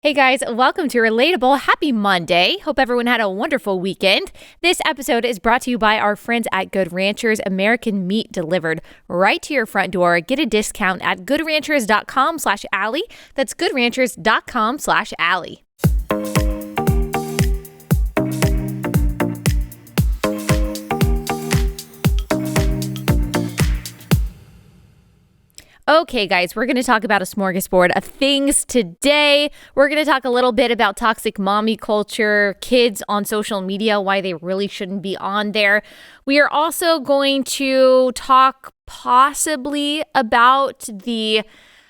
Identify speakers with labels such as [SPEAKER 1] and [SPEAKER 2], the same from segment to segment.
[SPEAKER 1] Hey guys, welcome to Relatable. Happy Monday. Hope everyone had a wonderful weekend. This episode is brought to you by our friends at Good Ranchers. American meat delivered right to your front door. Get a discount at goodranchers.com/Allie. That's goodranchers.com/Allie. Okay, guys, we're going to talk about a smorgasbord of things today. We're going to talk a little bit about toxic mommy culture, kids on social media, why they really shouldn't be on there. We are also going to talk possibly about the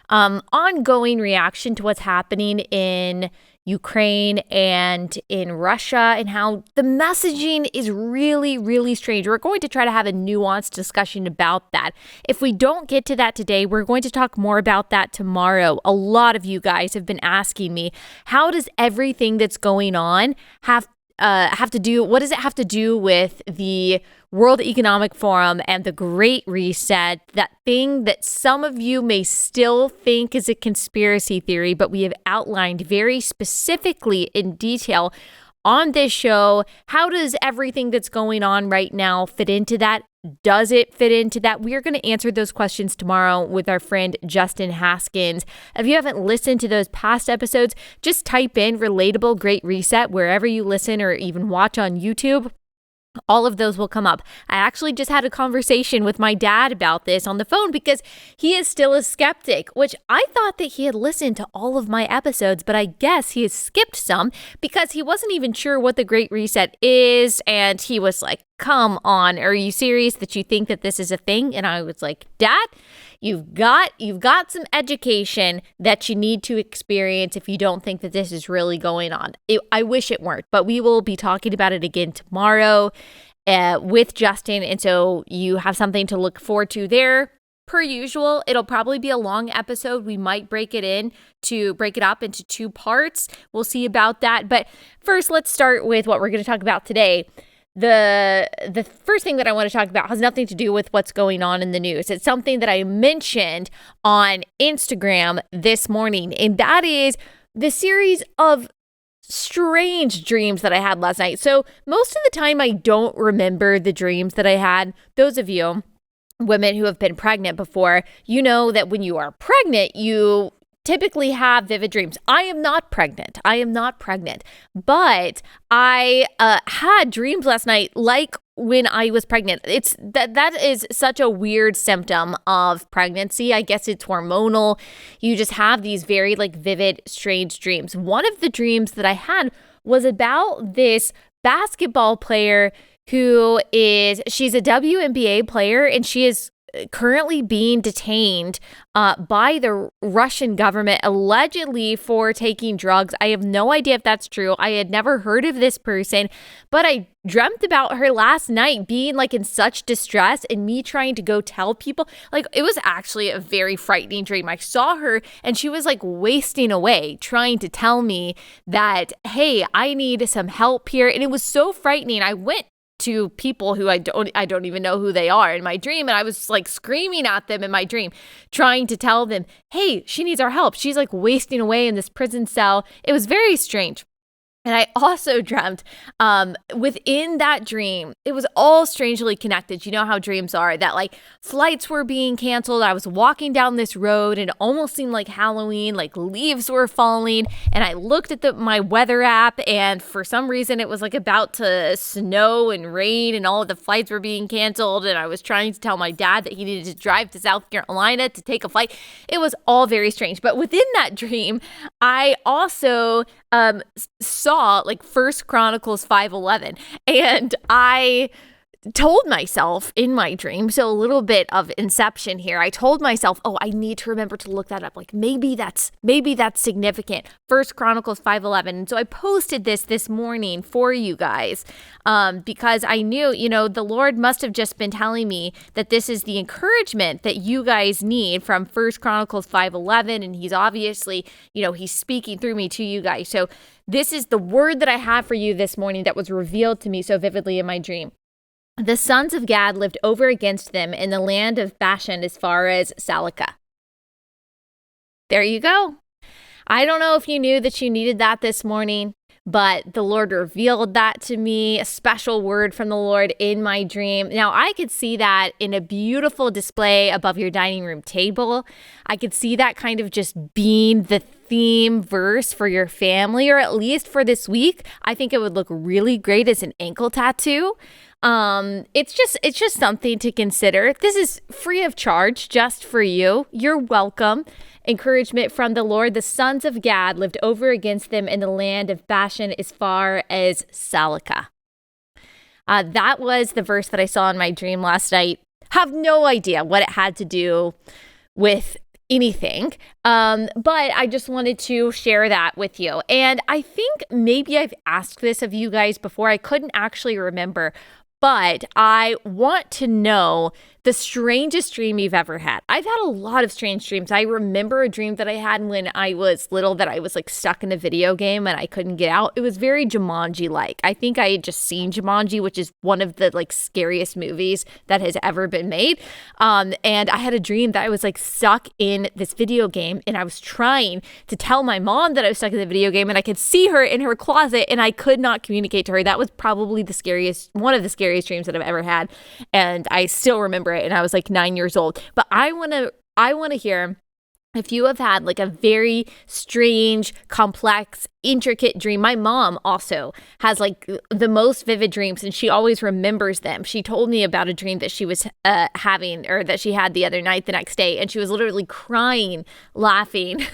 [SPEAKER 1] ongoing reaction to what's happening in Ukraine and in Russia and how the messaging is really, really strange. We're going to try to have a nuanced discussion about that. If we don't get to that today, we're going to talk more about that tomorrow. A lot of you guys have been asking me, how does everything that's going on have to do, what does it have to do with the World Economic Forum and the Great Reset, that thing that some of you may still think is a conspiracy theory, but we have outlined very specifically in detail on this show. How does everything that's going on right now fit into that? Does it fit into that? We are going to answer those questions tomorrow with our friend Justin Haskins. If you haven't listened to those past episodes, just type in Relatable Great Reset wherever you listen or even watch on YouTube. All of those will come up. I actually just had a conversation with my dad about this on the phone because he is still a skeptic, which I thought that he had listened to all of my episodes, but I guess he has skipped some because he wasn't even sure what the Great Reset is. And he was like, come on, are you serious that you think that this is a thing? And I was like, Dad, you've got some education that you need to experience if you don't think that this is really going on. I wish it weren't, but we will be talking about it again tomorrow with Justin. And so you have something to look forward to there. Per usual, it'll probably be a long episode. We might break it up into two parts. We'll see about that. But first, let's start with what we're going to talk about today. The first thing that I want to talk about has nothing to do with what's going on in the news. It's something that I mentioned on Instagram this morning, and that is the series of strange dreams that I had last night. So most of the time, I don't remember the dreams that I had. Those of you women who have been pregnant before, you know that when you are pregnant, you typically have vivid dreams. I am not pregnant, but I had dreams last night like when I was pregnant. It's that is such a weird symptom of pregnancy. I guess it's hormonal. You just have these very vivid, strange dreams. One of the dreams that I had was about this basketball player she's a WNBA player, and she is currently being detained by the Russian government, allegedly for taking drugs. I have no idea if that's true. I had never heard of this person, but I dreamt about her last night being in such distress and me trying to go tell people. It was actually a very frightening dream. I saw her and she was wasting away trying to tell me that, hey, I need some help here. And it was so frightening. I went to people who I don't even know who they are in my dream. And I was screaming at them in my dream, trying to tell them, hey, she needs our help. She's wasting away in this prison cell. It was very strange. And I also dreamt within that dream, it was all strangely connected. You know how dreams are, that flights were being canceled. I was walking down this road and it almost seemed like Halloween, leaves were falling. And I looked at my weather app, and for some reason it was about to snow and rain and all of the flights were being canceled. And I was trying to tell my dad that he needed to drive to South Carolina to take a flight. It was all very strange. But within that dream, I also saw 1 Chronicles 5:11, and I told myself in my dream, so a little bit of inception here. I told myself, oh, I need to remember to look that up. Maybe that's significant. 1 Chronicles 5:11. And so I posted this morning for you guys because I knew, the Lord must have just been telling me that this is the encouragement that you guys need from 1 Chronicles 5:11. And he's obviously, he's speaking through me to you guys. So this is the word that I have for you this morning that was revealed to me so vividly in my dream. The sons of Gad lived over against them in the land of Bashan as far as Salakah. There you go. I don't know if you knew that you needed that this morning, but the Lord revealed that to me, a special word from the Lord in my dream. Now, I could see that in a beautiful display above your dining room table. I could see that kind of just being the theme verse for your family, or at least for this week. I think it would look really great as an ankle tattoo. It's just something to consider. This is free of charge, just for you. You're welcome. Encouragement from the Lord. The sons of Gad lived over against them in the land of Bashan as far as Salakah. That was the verse that I saw in my dream last night. Have no idea what it had to do with anything. But I just wanted to share that with you. And I think maybe I've asked this of you guys before. I couldn't actually remember. But I want to know the strangest dream you've ever had. I've had a lot of strange dreams. I remember a dream that I had when I was little that I was like stuck in a video game and I couldn't get out. It was very Jumanji-like. I think I had just seen Jumanji, which is one of the like scariest movies that has ever been made. And I had a dream that I was like stuck in this video game and I was trying to tell my mom that I was stuck in the video game and I could see her in her closet and I could not communicate to her. That was probably one of the scariest dreams that I've ever had. And I still remember it. And I was like 9 years old. But I want to hear if you have had like a very strange, complex, intricate dream. My mom also has like the most vivid dreams and she always remembers them. She told me about a dream that she was having, or that she had the other night, the next day, and she was literally crying, laughing.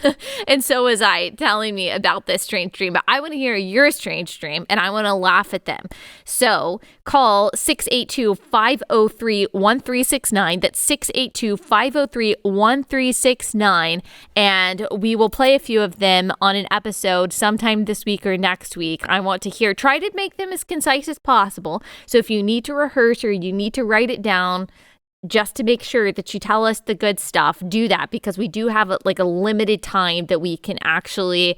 [SPEAKER 1] And so was I, telling me about this strange dream. But I want to hear your strange dream and I want to laugh at them. So call 682-503-1369. That's 682-503-1369. And we will play a few of them on an episode sometime this week or next week. I want to hear, try to make them as concise as possible. So if you need to rehearse or you need to write it down just to make sure that you tell us the good stuff, do that, because we do have a limited time that we can actually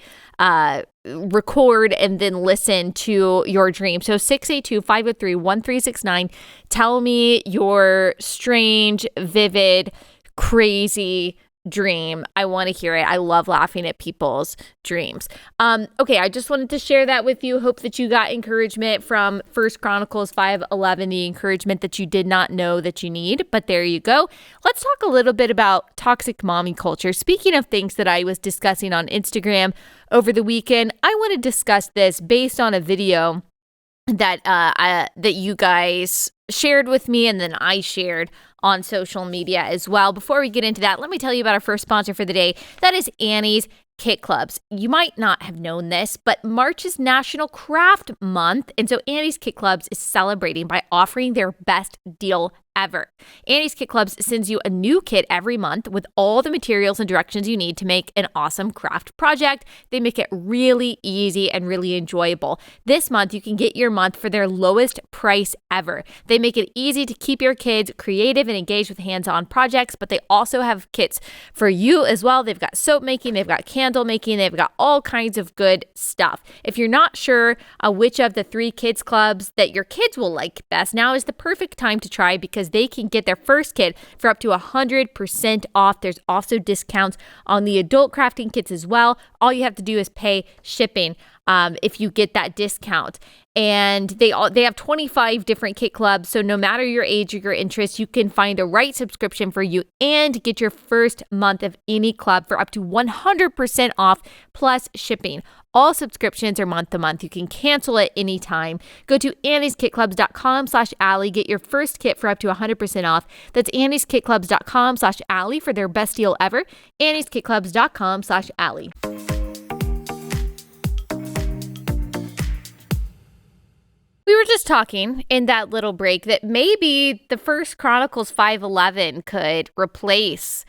[SPEAKER 1] record and then listen to your dream. So 682-503-1369. Tell me your strange, vivid, crazy dream. I want to hear it. I love laughing at people's dreams. Okay, I just wanted to share that with you. Hope that you got encouragement from 1 Chronicles 5:11, the encouragement that you did not know that you need. But there you go. Let's talk a little bit about toxic mommy culture. Speaking of things that I was discussing on Instagram over the weekend, I want to discuss this based on a video that that you guys shared with me and then I shared on social media as well. Before we get into that, let me tell you about our first sponsor for the day. That is Annie's Kit Clubs. You might not have known this, but March is National Craft Month, and so Annie's Kit Clubs is celebrating by offering their best deal ever. Annie's Kit Clubs sends you a new kit every month with all the materials and directions you need to make an awesome craft project. They make it really easy and really enjoyable. This month, you can get your month for their lowest price ever. They make it easy to keep your kids creative and engaged with hands-on projects, but they also have kits for you as well. They've got soap making, they've got candle making, they've got all kinds of good stuff. If you're not sure which of the 3 kids clubs that your kids will like best, now is the perfect time to try, because they can get their first kit for up to 100% off. There's also discounts on the adult crafting kits as well. All you have to do is pay shipping if you get that discount. And they have 25 different kit clubs. So no matter your age or your interest, you can find a right subscription for you and get your first month of any club for up to 100% off plus shipping. All subscriptions are month to month. You can cancel at any time. Go to annieskitclubs.com/Allie. Get your first kit for up to 100% off. That's annieskitclubs.com/Allie for their best deal ever. annieskitclubs.com/Allie. We were just talking in that little break that maybe the 1 Chronicles 5:11 could replace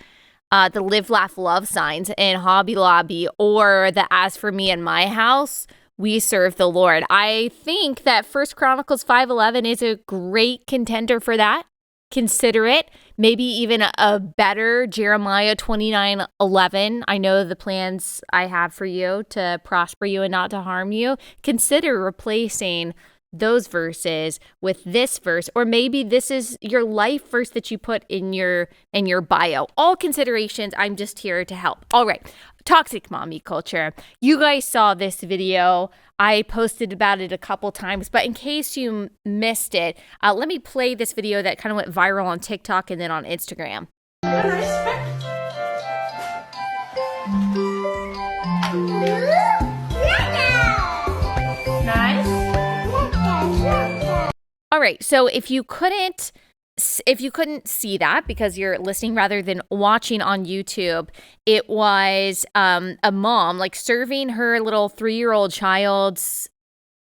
[SPEAKER 1] the live, laugh, love signs in Hobby Lobby, or the as for me and my house, we serve the Lord. I think that 1 Chronicles 5:11 is a great contender for that. Consider it. Maybe even a better Jeremiah 29:11. I know the plans I have for you, to prosper you and not to harm you. Consider replacing those verses with this verse, or maybe this is your life verse that you put in your bio. All considerations. I'm just here to help. All right. Toxic mommy culture. You guys saw this video. I posted about it a couple times, but in case you missed it, let me play this video that kind of went viral on TikTok and then on Instagram.
[SPEAKER 2] Nice.
[SPEAKER 1] All right, so if you couldn't see that because you're listening rather than watching on YouTube, it was a mom like serving her little 3-year-old child's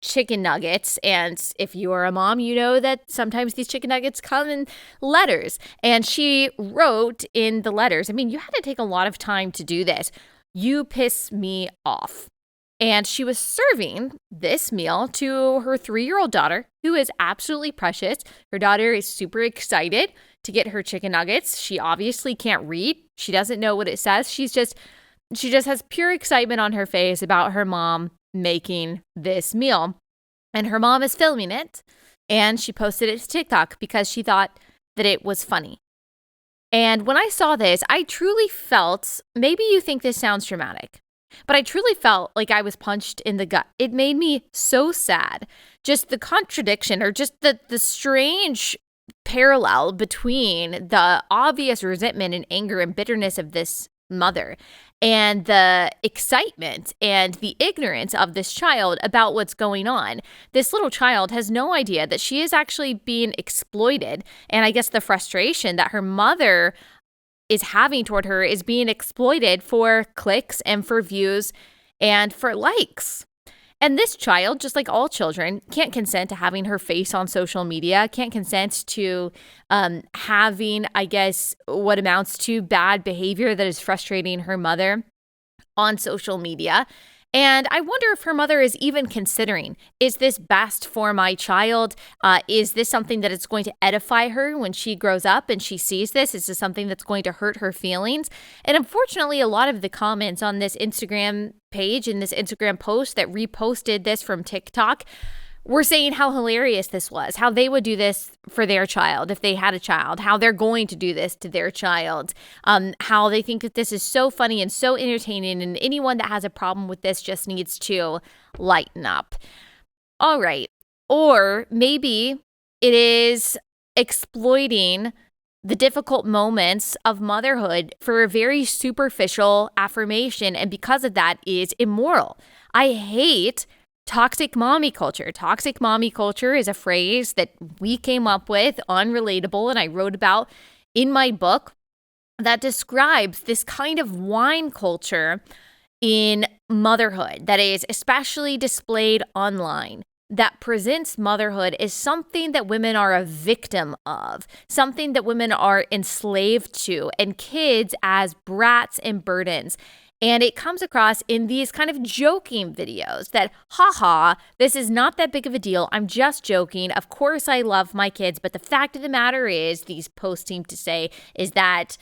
[SPEAKER 1] chicken nuggets. And if you are a mom, you know that sometimes these chicken nuggets come in letters. And she wrote in the letters, I mean, you had to take a lot of time to do this. "You piss me off." And she was serving this meal to her 3-year-old daughter, who is absolutely precious. Her daughter is super excited to get her chicken nuggets. She obviously can't read. She doesn't know what it says. She just has pure excitement on her face about her mom making this meal. And her mom is filming it. And she posted it to TikTok because she thought that it was funny. And when I saw this, I truly felt, maybe you think this sounds dramatic, but I truly felt like I was punched in the gut. It made me so sad. Just the contradiction or just the strange parallel between the obvious resentment and anger and bitterness of this mother and the excitement and the ignorance of this child about what's going on. This little child has no idea that she is actually being exploited. And I guess the frustration that her mother is having toward her is being exploited for clicks and for views and for likes. And this child, just like all children, can't consent to having her face on social media, can't consent to having, I guess, what amounts to bad behavior that is frustrating her mother on social media. And I wonder if her mother is even considering, is this best for my child? Is this something that is going to edify her when she grows up and she sees this? Is this something that's going to hurt her feelings? And unfortunately, a lot of the comments on this Instagram page and this Instagram post that reposted this from TikTok were saying how hilarious this was, how they would do this for their child if they had a child, how they're going to do this to their child, how they think that this is so funny and so entertaining, and anyone that has a problem with this just needs to lighten up. All right. Or maybe it is exploiting the difficult moments of motherhood for a very superficial affirmation, and because of that is immoral. I hate toxic mommy culture. Toxic mommy culture is a phrase that we came up with, unrelatable, and I wrote about in my book that describes this kind of wine culture in motherhood that is especially displayed online, that presents motherhood as something that women are a victim of, something that women are enslaved to, and kids as brats and burdens. And it comes across in these kind of joking videos that, haha, this is not that big of a deal. I'm just joking. Of course, I love my kids. But the fact of the matter is, these posts seem to say, is that,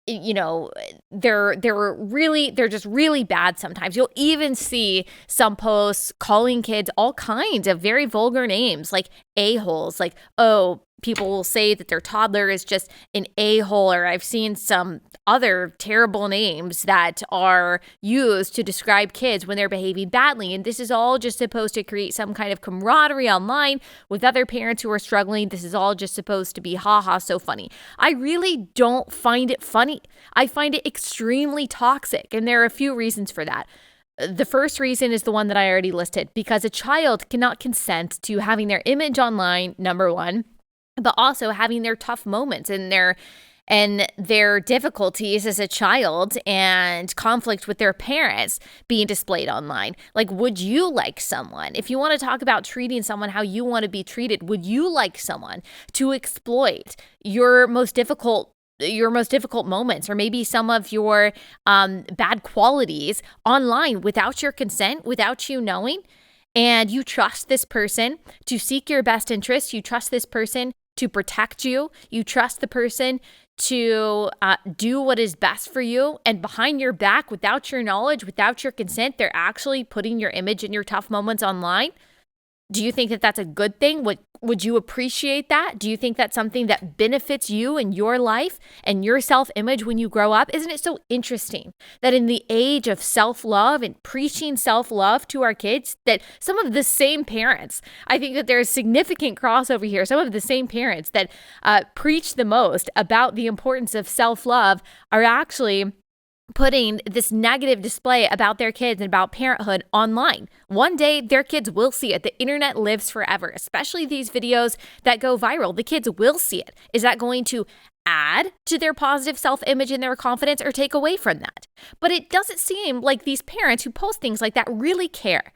[SPEAKER 1] you know, they're just really bad sometimes. You'll even see some posts calling kids all kinds of very vulgar names, like a-holes, like, oh, people will say that their toddler is just an a-hole, or I've seen some other terrible names that are used to describe kids when they're behaving badly. And this is all just supposed to create some kind of camaraderie online with other parents who are struggling. This is all just supposed to be, haha, so funny. I really don't find it funny. I find it extremely toxic, and there are a few reasons for that. The first reason is the one that I already listed, because a child cannot consent to having their image online, number one, but also having their tough moments and their difficulties as a child and conflict with their parents being displayed online. Like, would you like someone, if you want to talk about treating someone how you want to be treated, would you like someone to exploit your most difficult moments, or maybe some of your bad qualities online without your consent, without you knowing? And you trust this person to seek your best interests. You trust this person to protect you. You trust the person to do what is best for you. And behind your back, without your knowledge, without your consent, they're actually putting your image and your tough moments online. Do you think that that's a good thing? Would you appreciate that? Do you think that's something that benefits you in your life and your self-image when you grow up? Isn't it so interesting that in the age of self-love and preaching self-love to our kids, that some of the same parents, I think that there's significant crossover here, some of the same parents that preach the most about the importance of self-love are actually putting this negative display about their kids and about parenthood online. One day, their kids will see it. The internet lives forever, especially these videos that go viral. The kids will see it. Is that going to add to their positive self-image and their confidence or take away from that? But it doesn't seem like these parents who post things like that really care.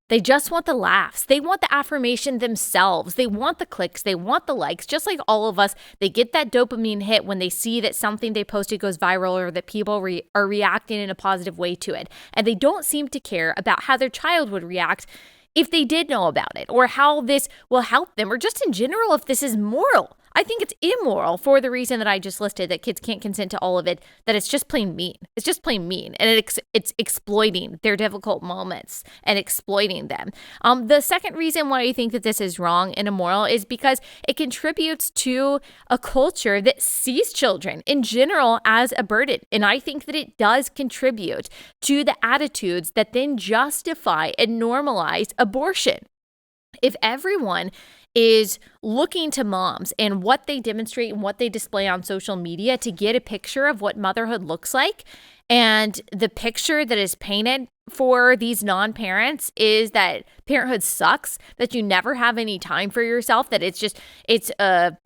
[SPEAKER 1] They just want the laughs. They want the affirmation themselves. They want the clicks. They want the likes. Just like all of us, they get that dopamine hit when they see that something they posted goes viral or that people are reacting in a positive way to it. And they don't seem to care about how their child would react if they did know about it, or how this will help them, or just in general if this is moral. I think it's immoral for the reason that I just listed, that kids can't consent to all of it, that it's just plain mean. It's just plain mean. And it's exploiting their difficult moments and exploiting them. The second reason why I think that this is wrong and immoral is because it contributes to a culture that sees children in general as a burden. And I think that it does contribute to the attitudes that then justify and normalize abortion. If everyone is looking to moms and what they demonstrate and what they display on social media to get a picture of what motherhood looks like, and the picture that is painted for these non-parents is that parenthood sucks, that you never have any time for yourself, that it's a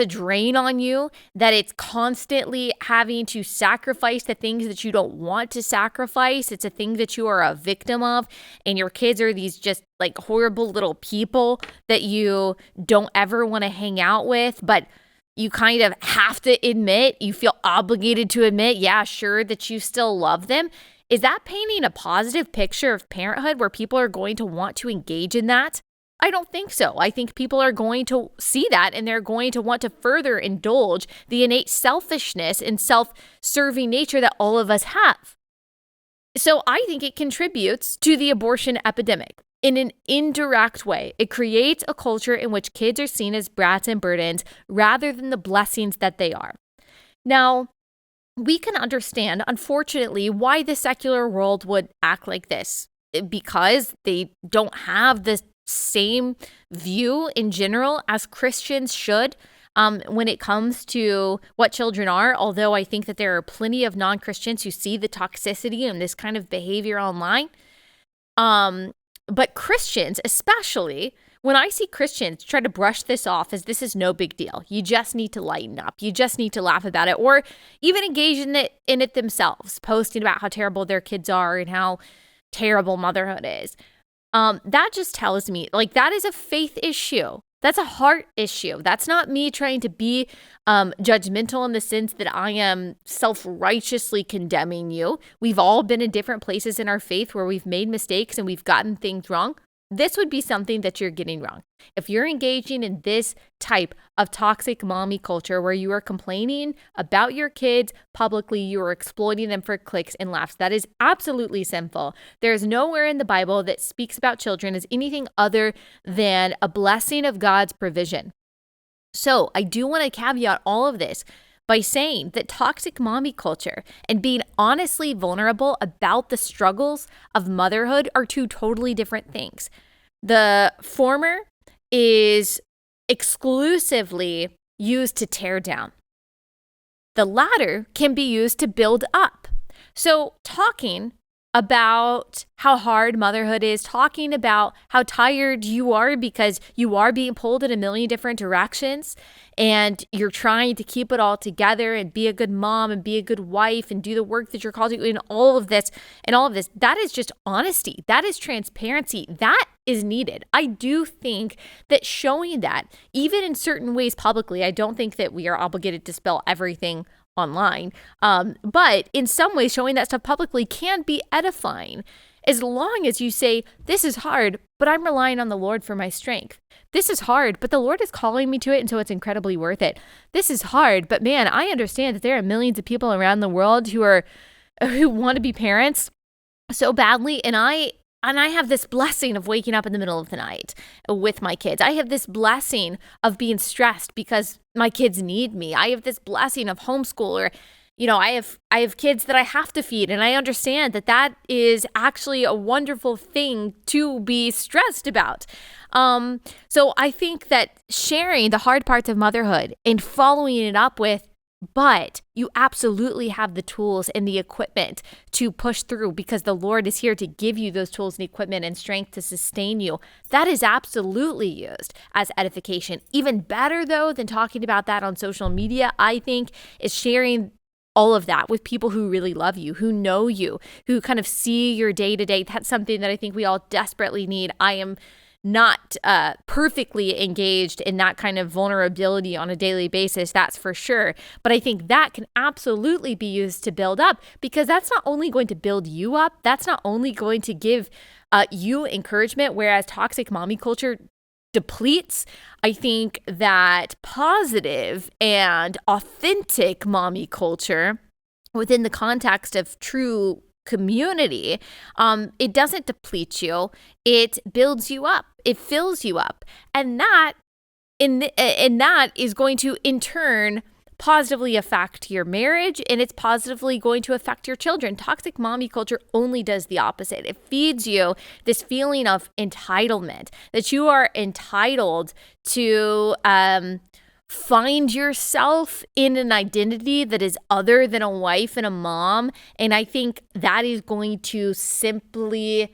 [SPEAKER 1] drain on you, that it's constantly having to sacrifice the things that you don't want to sacrifice. It's a thing that you are a victim of, and your kids are these just like horrible little people that you don't ever want to hang out with, but you kind of have to admit, you feel obligated to admit, yeah, sure, that you still love them. Is that painting a positive picture of parenthood where people are going to want to engage in that? I don't think so. I think people are going to see that and they're going to want to further indulge the innate selfishness and self-serving nature that all of us have. So I think it contributes to the abortion epidemic. In an indirect way, it creates a culture in which kids are seen as brats and burdens rather than the blessings that they are. Now, we can understand, unfortunately, why the secular world would act like this, because they don't have the same view in general as Christians should when it comes to what children are, although I think that there are plenty of non-Christians who see the toxicity and this kind of behavior online. But Christians, especially, when I see Christians try to brush this off as this is no big deal, you just need to lighten up, you just need to laugh about it, or even engage in it themselves, posting about how terrible their kids are and how terrible motherhood is. That just tells me, like, that is a faith issue. That's a heart issue. That's not me trying to be judgmental in the sense that I am self-righteously condemning you. We've all been in different places in our faith where we've made mistakes and we've gotten things wrong. This would be something that you're getting wrong. If you're engaging in this type of toxic mommy culture where you are complaining about your kids publicly, you are exploiting them for clicks and laughs, that is absolutely sinful. There is nowhere in the Bible that speaks about children as anything other than a blessing of God's provision. So I do want to caveat all of this by saying that toxic mommy culture and being honestly vulnerable about the struggles of motherhood are two totally different things. The former is exclusively used to tear down. The latter can be used to build up. So talking about how hard motherhood is, talking about how tired you are because you are being pulled in a million different directions and you're trying to keep it all together and be a good mom and be a good wife and do the work that you're called to, and all of this, that is just honesty. That is transparency. That is needed. I do think that showing that, even in certain ways publicly, I don't think that we are obligated to spell everything online. But in some ways, showing that stuff publicly can be edifying, as long as you say, this is hard, but I'm relying on the Lord for my strength. This is hard, but the Lord is calling me to it, and so it's incredibly worth it. This is hard, but man, I understand that there are millions of people around the world who want to be parents so badly, and I I have this blessing of waking up in the middle of the night with my kids. I have this blessing of being stressed because my kids need me. I have this blessing of homeschool, or I have kids that I have to feed, and I understand that that is actually a wonderful thing to be stressed about. So I think that sharing the hard parts of motherhood and following it up with, but you absolutely have the tools and the equipment to push through because the Lord is here to give you those tools and equipment and strength to sustain you. That is absolutely used as edification. Even better, though, than talking about that on social media, I think, is sharing all of that with people who really love you, who know you, who kind of see your day to day. That's something that I think we all desperately need. I am not perfectly engaged in that kind of vulnerability on a daily basis, that's for sure. But I think that can absolutely be used to build up, because that's not only going to build you up, that's not only going to give you encouragement, whereas toxic mommy culture depletes. I think that positive and authentic mommy culture within the context of true community, it doesn't deplete you. It builds you up. It fills you up. And that is going to, in turn, positively affect your marriage, and it's positively going to affect your children. Toxic mommy culture only does the opposite. It feeds you this feeling of entitlement, that you are entitled to find yourself in an identity that is other than a wife and a mom. And I think that is going to simply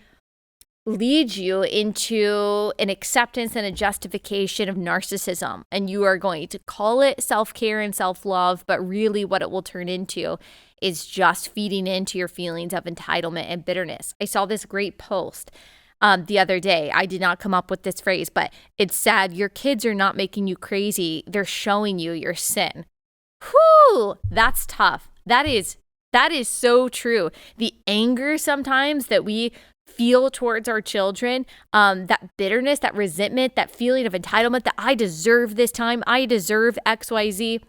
[SPEAKER 1] lead you into an acceptance and a justification of narcissism. And you are going to call it self-care and self-love, but really what it will turn into is just feeding into your feelings of entitlement and bitterness. I saw this great post the other day. I did not come up with this phrase, but it said, your kids are not making you crazy. They're showing you your sin. Whew, that's tough. That is so true. The anger sometimes that we feel towards our children, that bitterness, that resentment, that feeling of entitlement, that I deserve this time, I deserve XYZ.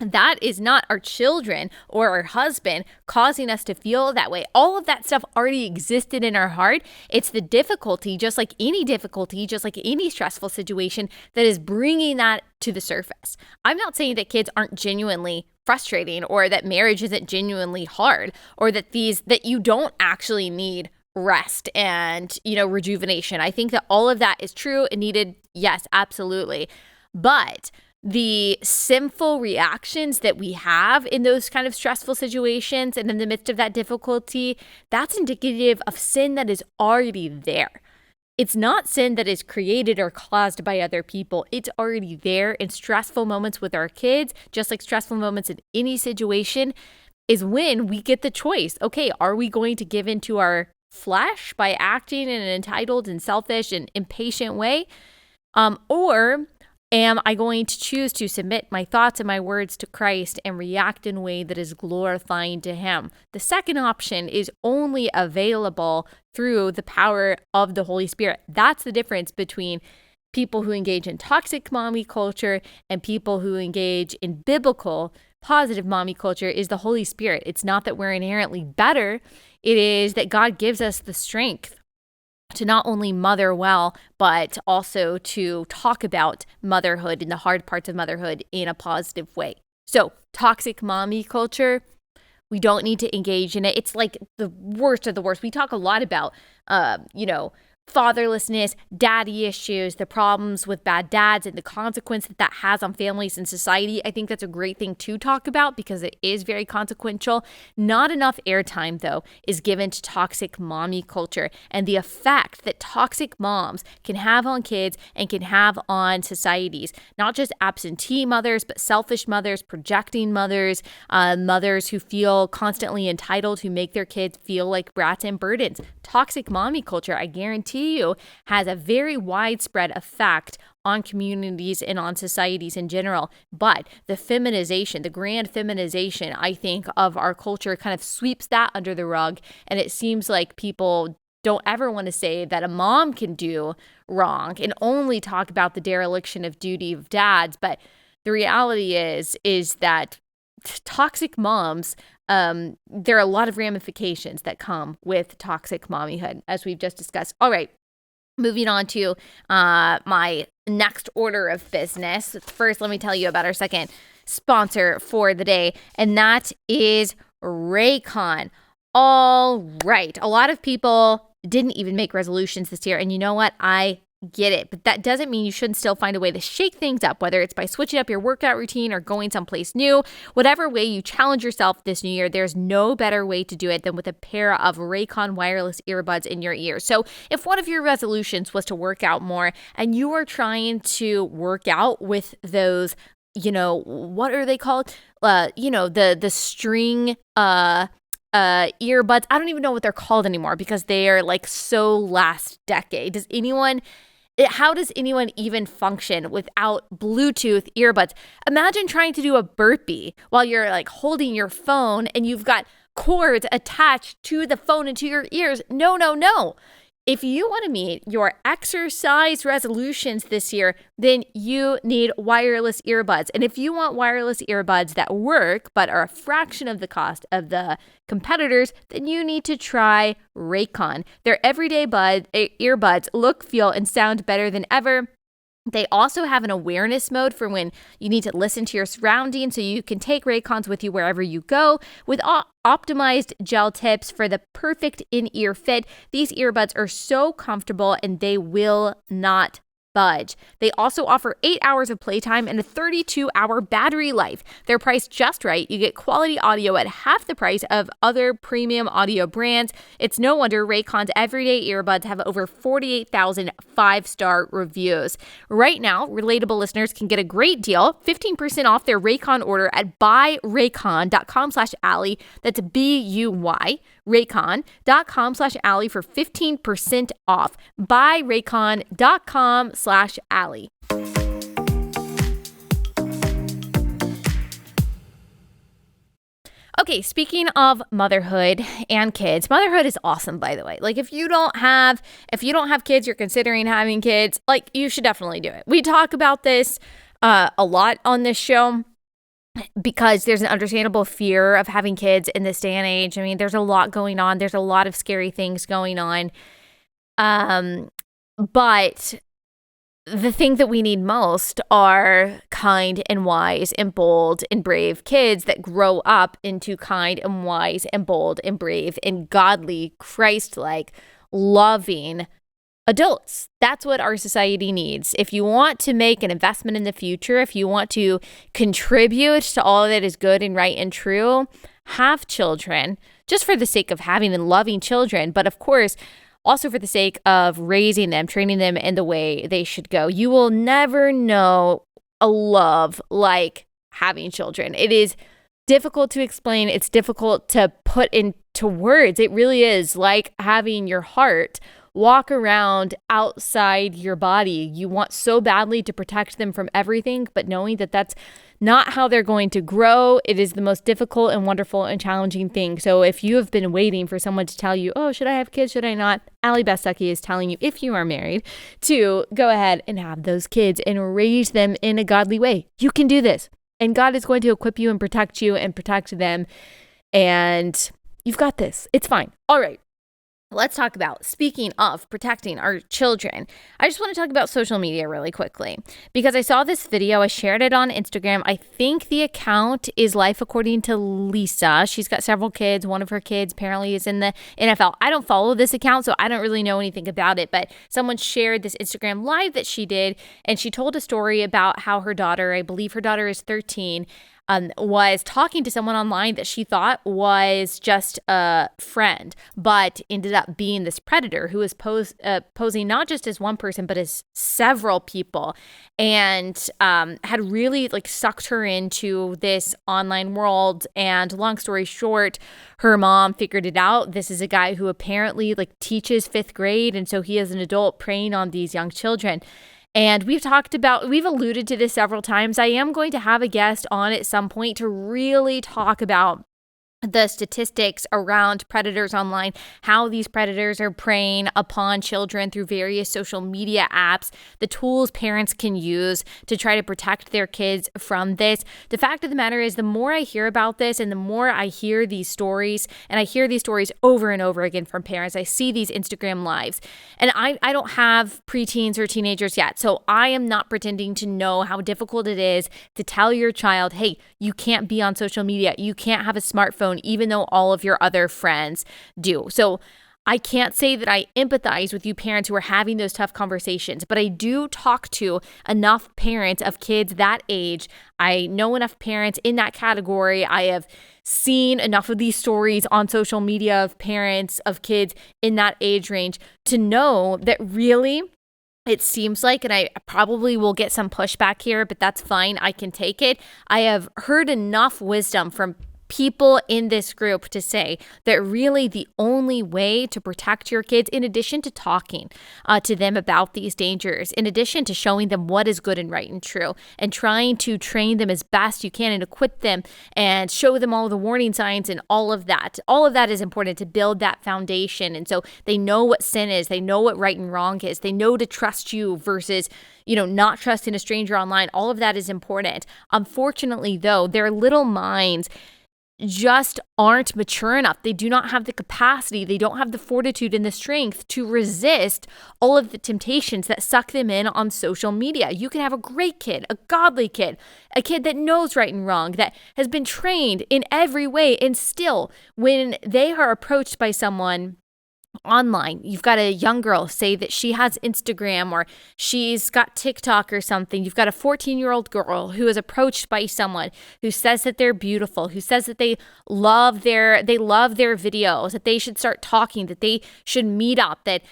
[SPEAKER 1] That is not our children or our husband causing us to feel that way. All of that stuff already existed in our heart. It's the difficulty, just like any stressful situation, that is bringing that to the surface. I'm not saying that kids aren't genuinely frustrating, or that marriage isn't genuinely hard, or that you don't actually need rest and, rejuvenation. I think that all of that is true and needed. Yes, absolutely. But the sinful reactions that we have in those kind of stressful situations and in the midst of that difficulty, that's indicative of sin that is already there. It's not sin that is created or caused by other people. It's already there. In stressful moments with our kids, just like stressful moments in any situation, is when we get the choice. Okay, are we going to give into our flesh by acting in an entitled and selfish and impatient way? Or am I going to choose to submit my thoughts and my words to Christ and react in a way that is glorifying to Him? The second option is only available through the power of the Holy Spirit. That's the difference between people who engage in toxic mommy culture and people who engage in biblical, positive mommy culture, is the Holy Spirit. It's not that we're inherently better. It is that God gives us the strength to not only mother well, but also to talk about motherhood and the hard parts of motherhood in a positive way. So, toxic mommy culture, we don't need to engage in it. It's like the worst of the worst. We talk a lot about, fatherlessness, daddy issues, the problems with bad dads, and the consequence that that has on families and society. I think that's a great thing to talk about because it is very consequential. Not enough airtime, though, is given to toxic mommy culture and the effect that toxic moms can have on kids and can have on societies. Not just absentee mothers, but selfish mothers, projecting mothers, mothers who feel constantly entitled, who make their kids feel like brats and burdens. Toxic mommy culture, I guarantee you, has a very widespread effect on communities and on societies in general. But the feminization, the grand feminization, I think, of our culture kind of sweeps that under the rug. And it seems like people don't ever want to say that a mom can do wrong and only talk about the dereliction of duty of dads. But the reality is that toxic moms there are a lot of ramifications that come with toxic mommyhood, as we've just discussed. All right. Moving on to my next order of business. First, let me tell you about our second sponsor for the day, and that is Raycon. All right. A lot of people didn't even make resolutions this year, and you know what? I get it, but that doesn't mean you shouldn't still find a way to shake things up, whether it's by switching up your workout routine or going someplace new. Whatever way you challenge yourself this new year, there's no better way to do it than with a pair of Raycon wireless earbuds in your ears. So if one of your resolutions was to work out more and you are trying to work out with those, what are they called? The string earbuds. I don't even know what they're called anymore because they are like so last decade. How does anyone even function without Bluetooth earbuds? Imagine trying to do a burpee while you're like holding your phone and you've got cords attached to the phone and to your ears. No, no, no. If you want to meet your exercise resolutions this year, then you need wireless earbuds. And if you want wireless earbuds that work but are a fraction of the cost of the competitors, then you need to try Raycon. Their everyday earbuds look, feel, and sound better than ever. They also have an awareness mode for when you need to listen to your surroundings, so you can take Raycons with you wherever you go. With optimized gel tips for the perfect in-ear fit, these earbuds are so comfortable and they will not budge. They also offer 8 hours of playtime and a 32-hour battery life. They're priced just right. You get quality audio at half the price of other premium audio brands. It's no wonder Raycon's everyday earbuds have over 48,000 five-star reviews. Right now, Relatable listeners can get a great deal, 15% off their Raycon order at buyraycon.com/Allie. That's BUY, Raycon.com/Allie for 15% off. Buyraycon.com/Allie. Okay, speaking of motherhood and kids, motherhood is awesome, by the way. Like if you don't have kids, you're considering having kids, like you should definitely do it. We talk about this a lot on this show because there's an understandable fear of having kids in this day and age. I mean, there's a lot going on. There's a lot of scary things going on. But the thing that we need most are kind and wise and bold and brave kids that grow up into kind and wise and bold and brave and godly, Christ-like, loving adults. That's what our society needs. If you want to make an investment in the future, if you want to contribute to all that is good and right and true, have children just for the sake of having and loving children. But of course, also for the sake of raising them, training them in the way they should go. You will never know a love like having children. It is difficult to explain. It's difficult to put into words. It really is like having your heart walk around outside your body. You want so badly to protect them from everything, but knowing that that's not how they're going to grow, it is the most difficult and wonderful and challenging thing. So if you have been waiting for someone to tell you, oh, should I have kids? Should I not? Allie, Beth, Stuckey is telling you, if you are married, to go ahead and have those kids and raise them in a godly way. You can do this. And God is going to equip you and protect them. And you've got this. It's fine. All right. Let's talk about, speaking of protecting our children, I just want to talk about social media really quickly because I saw this video. I shared it on Instagram. I think the account is Life According to Lisa. She's got several kids. One of her kids apparently is in the NFL. I don't follow this account, so I don't really know anything about it, but someone shared this Instagram live that she did, and she told a story about how her daughter, I believe her daughter is 13, was talking to someone online that she thought was just a friend, but ended up being this predator who was posing not just as one person, but as several people, and had really sucked her into this online world. And long story short, her mom figured it out. This is a guy who apparently teaches fifth grade, and so he is an adult preying on these young children. And we've alluded to this several times. I am going to have a guest on at some point to really talk about the statistics around predators online, how these predators are preying upon children through various social media apps, the tools parents can use to try to protect their kids from this. The fact of the matter is, the more I hear about this and the more I hear these stories, and I hear these stories over and over again from parents, I see these Instagram lives, and I don't have preteens or teenagers yet, so I am not pretending to know how difficult it is to tell your child, hey, you can't be on social media, you can't have a smartphone, even though all of your other friends do. So I can't say that I empathize with you parents who are having those tough conversations, but I do talk to enough parents of kids that age. I know enough parents in that category. I have seen enough of these stories on social media of parents of kids in that age range to know that really, it seems like, and I probably will get some pushback here, but that's fine. I can take it. I have heard enough wisdom from people in this group to say that really the only way to protect your kids, in addition to talking to them about these dangers, in addition to showing them what is good and right and true, and trying to train them as best you can and equip them and show them all the warning signs and all of that is important to build that foundation. And so they know what sin is, they know what right and wrong is, they know to trust you versus not trusting a stranger online. All of that is important. Unfortunately, though, their little minds just aren't mature enough. They do not have the capacity, they don't have the fortitude and the strength to resist all of the temptations that suck them in on social media. You can have a great kid, a godly kid, a kid that knows right and wrong, that has been trained in every way, and still, when they are approached by someone online, you've got a young girl say that she has Instagram or she's got TikTok or something. You've got a 14-year-old girl who is approached by someone who says that they're beautiful, who says that they love their videos, that they should start talking, that they should meet up, that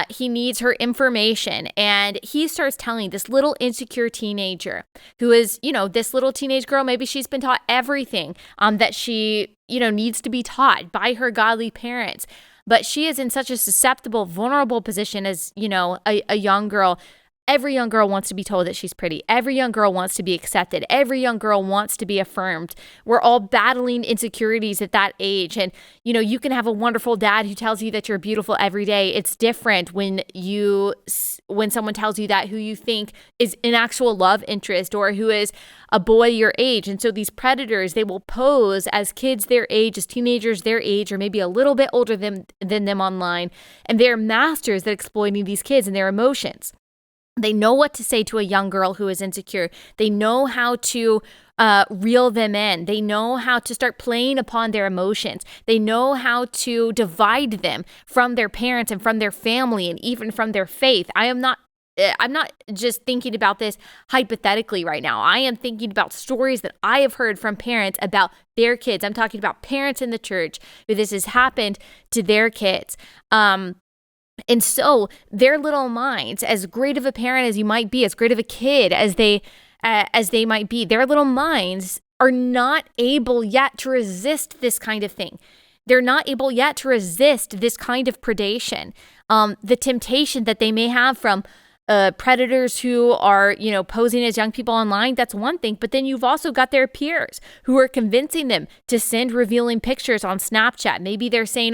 [SPEAKER 1] he needs her information. And he starts telling this little insecure teenager who is, this little teenage girl, maybe she's been taught everything that she, needs to be taught by her godly parents. But she is in such a susceptible, vulnerable position as, a young girl. Every young girl wants to be told that she's pretty. Every young girl wants to be accepted. Every young girl wants to be affirmed. We're all battling insecurities at that age. And, you can have a wonderful dad who tells you that you're beautiful every day. It's different when someone tells you that, who you think is an actual love interest or who is a boy your age. And so these predators, they will pose as kids their age, as teenagers their age, or maybe a little bit older than them online. And they're masters at exploiting these kids and their emotions. They know what to say to a young girl who is insecure. They know how to reel them in. They know how to start playing upon their emotions. They know how to divide them from their parents and from their family and even from their faith. I'm not just thinking about this hypothetically right now. I am thinking about stories that I have heard from parents about their kids. I'm talking about parents in the church who this has happened to their kids. And so their little minds, as great of a parent as you might be, as great of a kid as they might be, their little minds are not able yet to resist this kind of thing. They're not able yet to resist this kind of predation. The temptation that they may have from predators who are, posing as young people online, that's one thing. But then you've also got their peers who are convincing them to send revealing pictures on Snapchat. Maybe they're saying,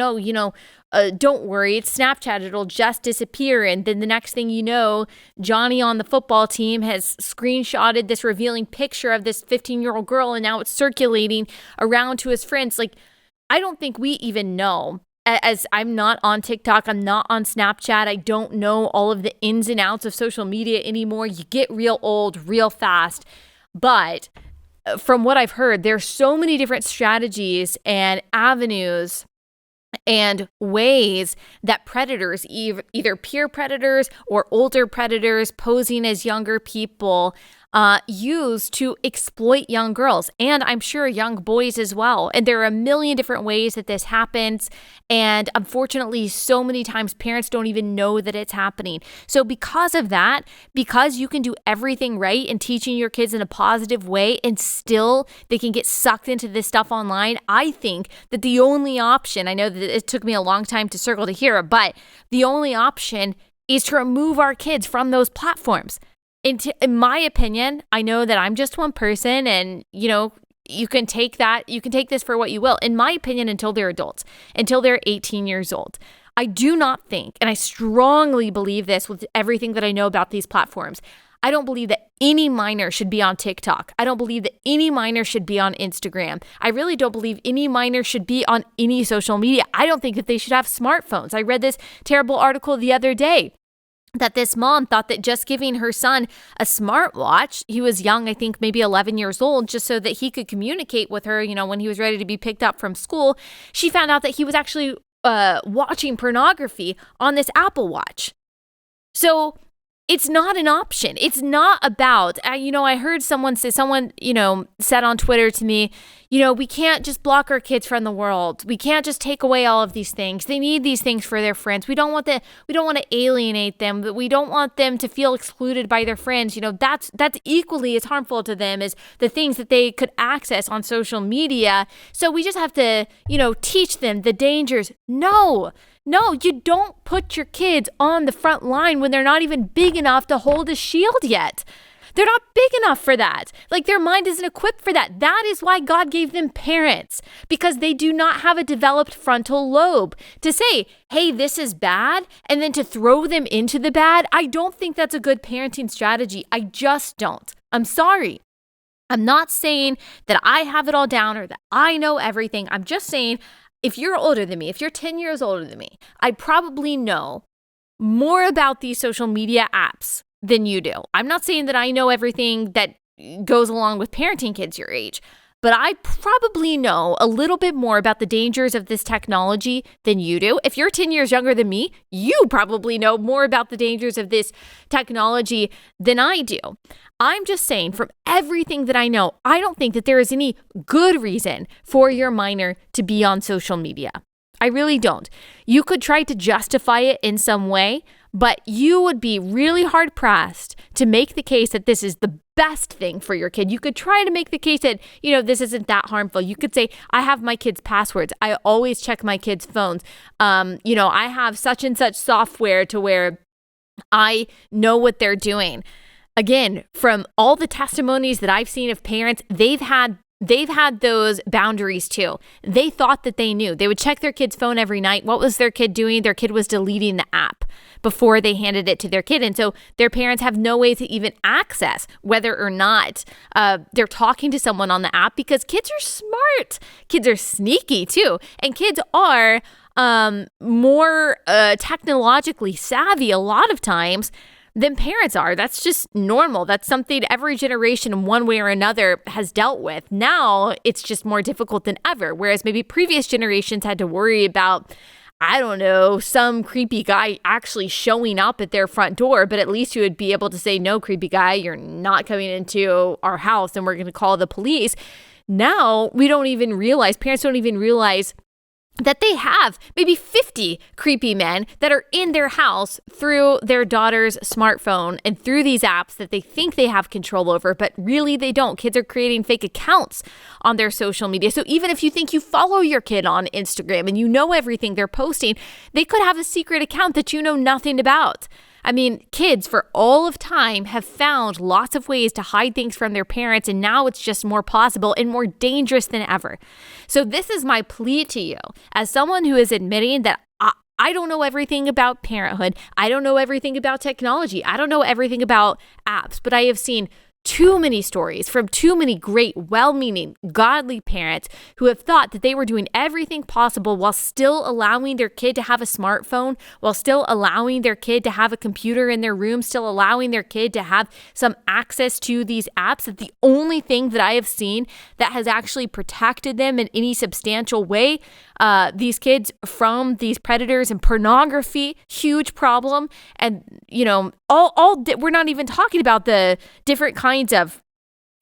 [SPEAKER 1] don't worry, it's Snapchat, it'll just disappear. And then the next thing you know, Johnny on the football team has screenshotted this revealing picture of this 15-year-old girl, and now it's circulating around to his friends. Like, I don't think we even know. As I'm not on TikTok, I'm not on Snapchat, I don't know all of the ins and outs of social media anymore. You get real old real fast. But from what I've heard, there's so many different strategies and avenues and ways that predators, either peer predators or older predators posing as younger people, use to exploit young girls, and I'm sure young boys as well. And there are a million different ways that this happens. And unfortunately, so many times parents don't even know that it's happening. So because of that, because you can do everything right in teaching your kids in a positive way and still they can get sucked into this stuff online, I think that the only option, I know that it took me a long time to circle to here, but the only option is to remove our kids from those platforms. In my opinion, I know that I'm just one person, and, you can take this for what you will. In my opinion, until they're adults, until they're 18 years old. I do not think, and I strongly believe this with everything that I know about these platforms, I don't believe that any minor should be on TikTok. I don't believe that any minor should be on Instagram. I really don't believe any minor should be on any social media. I don't think that they should have smartphones. I read this terrible article the other day that this mom thought that just giving her son a smartwatch, he was young, I think maybe 11 years old, just so that he could communicate with her, when he was ready to be picked up from school, she found out that he was actually watching pornography on this Apple Watch. So it's not an option. It's not about, I heard someone said on Twitter to me, we can't just block our kids from the world. We can't just take away all of these things. They need these things for their friends. We don't want to alienate them, but we don't want them to feel excluded by their friends. That's equally as harmful to them as the things that they could access on social media. So we just have to, teach them the dangers. No, you don't put your kids on the front line when they're not even big enough to hold a shield yet. They're not big enough for that. Their mind isn't equipped for that. That is why God gave them parents, because they do not have a developed frontal lobe to say, hey, this is bad, and then to throw them into the bad. I don't think that's a good parenting strategy. I just don't. I'm sorry. I'm not saying that I have it all down or that I know everything. I'm just saying, if you're older than me, if you're 10 years older than me, I probably know more about these social media apps than you do. I'm not saying that I know everything that goes along with parenting kids your age, but I probably know a little bit more about the dangers of this technology than you do. If you're 10 years younger than me, you probably know more about the dangers of this technology than I do. I'm just saying, from everything that I know, I don't think that there is any good reason for your minor to be on social media. I really don't. You could try to justify it in some way, but you would be really hard pressed to make the case that this is the best thing for your kid. You could try to make the case that, this isn't that harmful. You could say, I have my kids' passwords. I always check my kids' phones. I have such and such software to where I know what they're doing. Again, from all the testimonies that I've seen of parents, they've had those boundaries too. They thought that they knew. They would check their kid's phone every night. What was their kid doing? Their kid was deleting the app before they handed it to their kid. And so their parents have no way to even access whether or not they're talking to someone on the app, because kids are smart. Kids are sneaky too. And kids are more technologically savvy a lot of times than parents are. That's just normal. That's something every generation in one way or another has dealt with. Now it's just more difficult than ever. Whereas maybe previous generations had to worry about, some creepy guy actually showing up at their front door, but at least you would be able to say, no, creepy guy, you're not coming into our house and we're going to call the police. Now parents don't even realize that they have maybe 50 creepy men that are in their house through their daughter's smartphone and through these apps that they think they have control over, but really they don't. Kids are creating fake accounts on their social media. So even if you think you follow your kid on Instagram and you know everything they're posting, they could have a secret account that you know nothing about. Kids for all of time have found lots of ways to hide things from their parents, and now it's just more possible and more dangerous than ever. So this is my plea to you, as someone who is admitting that I don't know everything about parenthood. I don't know everything about technology. I don't know everything about apps, but I have seen too many stories from too many great, well-meaning, godly parents who have thought that they were doing everything possible while still allowing their kid to have a smartphone, while still allowing their kid to have a computer in their room, still allowing their kid to have some access to these apps. That the only thing that I have seen that has actually protected them in any substantial way, these kids from these predators and pornography, huge problem. And, we're not even talking about the different kinds of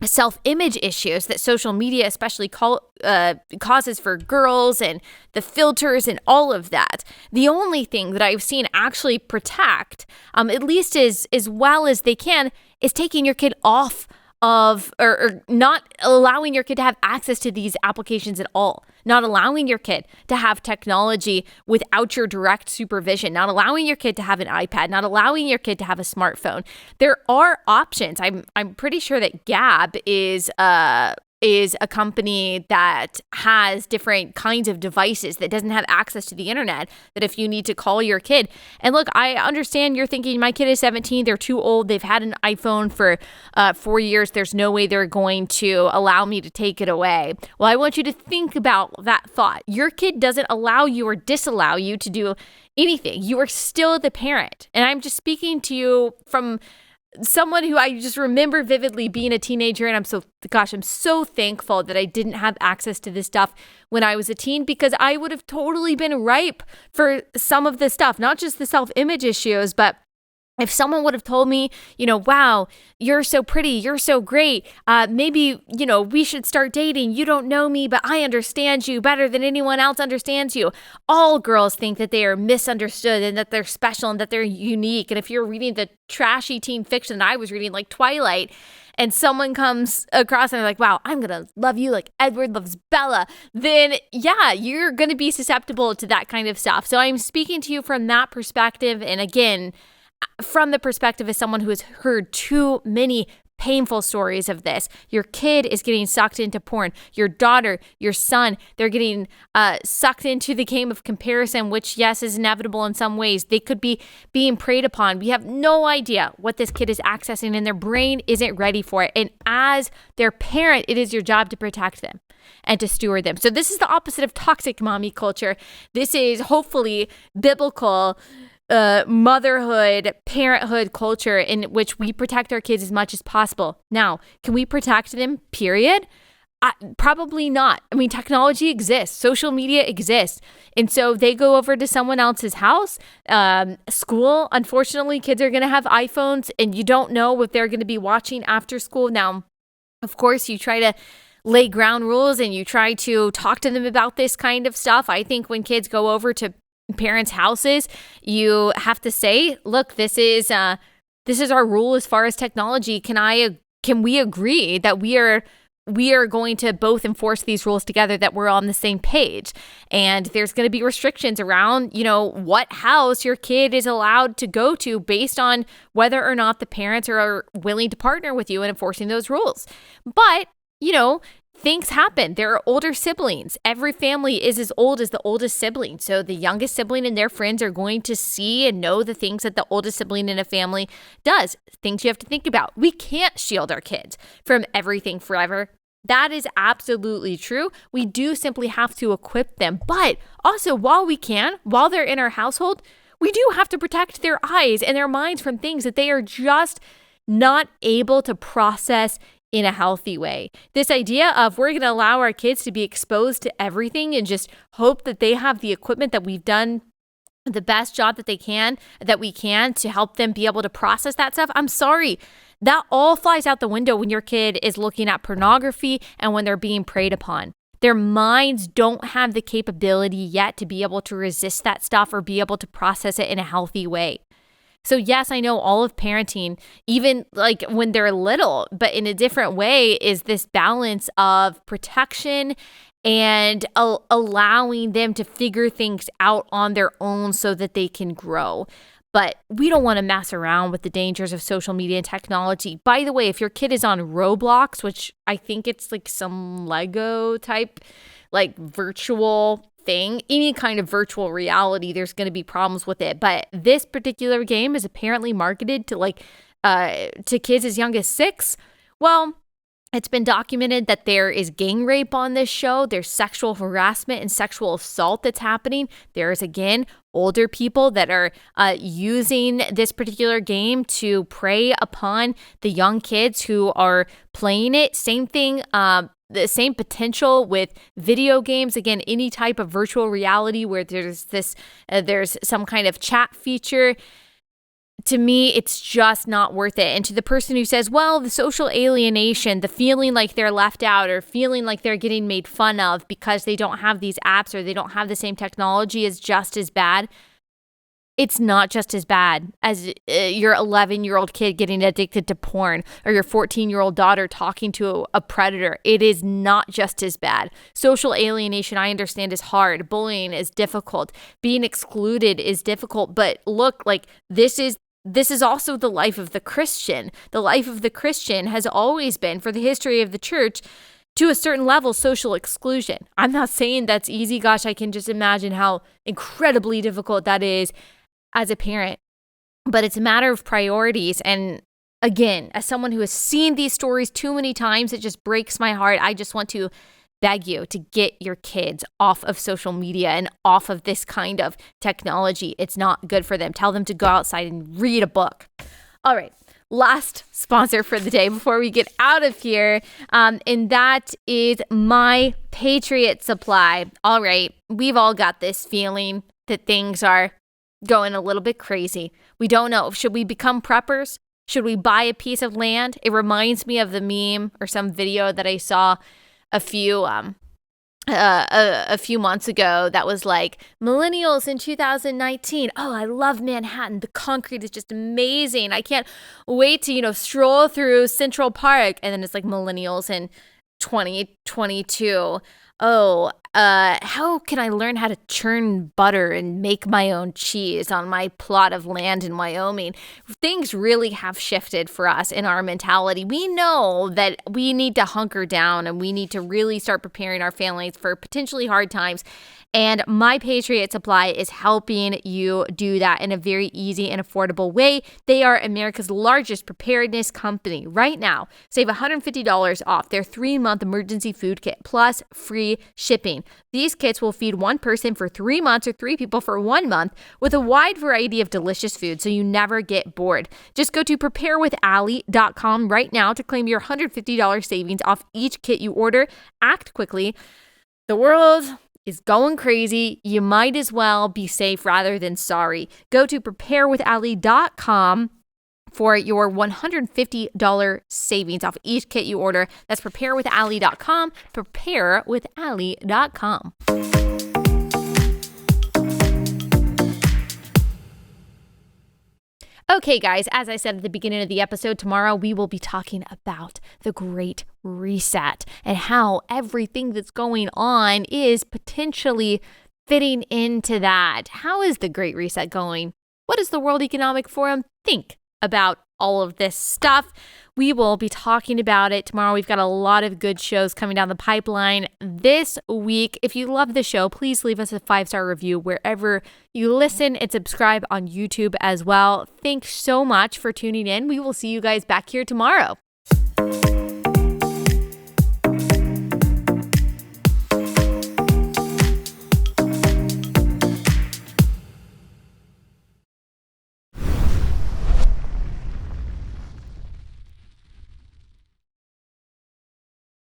[SPEAKER 1] self-image issues that social media especially causes for girls, and the filters and all of that. The only thing that I've seen actually protect, at least as well as they can, is taking your kid off of or not allowing your kid to have access to these applications at all, not allowing your kid to have technology without your direct supervision, not allowing your kid to have an iPad, not allowing your kid to have a smartphone. There are options. I'm pretty sure that Gab is is a company that has different kinds of devices, that doesn't have access to the internet, that if you need to call your kid. And look, I understand you're thinking, my kid is 17, they're too old, they've had an iPhone for 4 years, there's no way they're going to allow me to take it away. Well, I want you to think about that thought. Your kid doesn't allow you or disallow you to do anything. You are still the parent. And I'm just speaking to you from someone who I just remember vividly being a teenager, and I'm so thankful that I didn't have access to this stuff when I was a teen, because I would have totally been ripe for some of this stuff, not just the self-image issues, but if someone would have told me, wow, you're so pretty, you're so great, maybe, we should start dating. You don't know me, but I understand you better than anyone else understands you. All girls think that they are misunderstood and that they're special and that they're unique. And if you're reading the trashy teen fiction that I was reading, like Twilight, and someone comes across and they're like, wow, I'm going to love you like Edward loves Bella, then yeah, you're going to be susceptible to that kind of stuff. So I'm speaking to you from that perspective. And again, from the perspective of someone who has heard too many painful stories of this. Your kid is getting sucked into porn. Your daughter, your son, they're getting sucked into the game of comparison, which, yes, is inevitable in some ways. They could be being preyed upon. We have no idea what this kid is accessing, and their brain isn't ready for it. And as their parent, it is your job to protect them and to steward them. So this is the opposite of toxic mommy culture. This is hopefully biblical motherhood, parenthood culture in which we protect our kids as much as possible. Now, can we protect them, period? Probably not. I mean, technology exists. Social media exists. And so they go over to someone else's house. School, unfortunately, kids are going to have iPhones, and you don't know what they're going to be watching after school. Now, of course, you try to lay ground rules and you try to talk to them about this kind of stuff. I think when kids go over to parents' houses, you have to say, look, this is our rule as far as technology. Can we agree that we are going to both enforce these rules together, that we're on the same page? And there's going to be restrictions around, what house your kid is allowed to go to based on whether or not the parents are willing to partner with you in enforcing those rules. But, things happen. There are older siblings. Every family is as old as the oldest sibling. So the youngest sibling and their friends are going to see and know the things that the oldest sibling in a family does. Things you have to think about. We can't shield our kids from everything forever. That is absolutely true. We do simply have to equip them. But also, while they're in our household, we do have to protect their eyes and their minds from things that they are just not able to process in a healthy way. This idea of we're going to allow our kids to be exposed to everything and just hope that they have the equipment, that we've done the best job that we can to help them be able to process that stuff. I'm sorry. That all flies out the window when your kid is looking at pornography and when they're being preyed upon. Their minds don't have the capability yet to be able to resist that stuff or be able to process it in a healthy way. So yes, I know all of parenting, even like when they're little, but in a different way, is this balance of protection and allowing them to figure things out on their own so that they can grow. But we don't want to mess around with the dangers of social media and technology. By the way, if your kid is on Roblox, which I think it's like some Lego type, like virtual thing, any kind of virtual reality, there's going to be problems with it. But this particular game is apparently marketed to kids as young as 6. Well, it's been documented that there is gang rape on this show. There's sexual harassment and sexual assault that's happening. There's, again, older people that are using this particular game to prey upon the young kids who are playing it. Same thing, the same potential with video games. Again, any type of virtual reality where there's some kind of chat feature. To me, it's just not worth it. And to the person who says, well, the social alienation, the feeling like they're left out or feeling like they're getting made fun of because they don't have these apps or they don't have the same technology, is just as bad. It's not just as bad as your 11-year-old kid getting addicted to porn or your 14-year-old daughter talking to a predator. It is not just as bad. Social alienation, I understand, is hard. Bullying is difficult. Being excluded is difficult. But look, like this is also the life of the Christian. The life of the Christian has always been, for the history of the church, to a certain level, social exclusion. I'm not saying that's easy. Gosh, I can just imagine how incredibly difficult that is as a parent. But it's a matter of priorities. And again, as someone who has seen these stories too many times, it just breaks my heart. I just want to beg you to get your kids off of social media and off of this kind of technology. It's not good for them. Tell them to go outside and read a book. All right. Last sponsor for the day before we get out of here, and that is My Patriot Supply. All right, we've all got this feeling that things are going a little bit crazy. We don't know. Should we become preppers? Should we buy a piece of land? It reminds me of the meme or some video that I saw a few months ago that was like, millennials in 2019. Oh, I love Manhattan. The concrete is just amazing. I can't wait to, stroll through Central Park. And then it's like millennials in 2022. Oh, how can I learn how to churn butter and make my own cheese on my plot of land in Wyoming? Things really have shifted for us in our mentality. We know that we need to hunker down and we need to really start preparing our families for potentially hard times. And My Patriot Supply is helping you do that in a very easy and affordable way. They are America's largest preparedness company. Right now, save $150 off their 3-month emergency food kit plus free shipping. These kits will feed one person for 3 months or 3 people for 1 month with a wide variety of delicious food so you never get bored. Just go to preparewithallie.com right now to claim your $150 savings off each kit you order. Act quickly. The world is going crazy. You might as well be safe rather than sorry. Go to preparewithallie.com for your $150 savings off each kit you order. That's preparewithallie.com, preparewithallie.com. Okay, guys, as I said at the beginning of the episode, tomorrow we will be talking about the Great Reset and how everything that's going on is potentially fitting into that. How is the Great Reset going? What does the World Economic Forum think about all of this stuff? We will be talking about it tomorrow. We've got a lot of good shows coming down the pipeline this week. If you love the show, please leave us a 5-star review wherever you listen and subscribe on YouTube as well. Thanks so much for tuning in. We will see you guys back here tomorrow.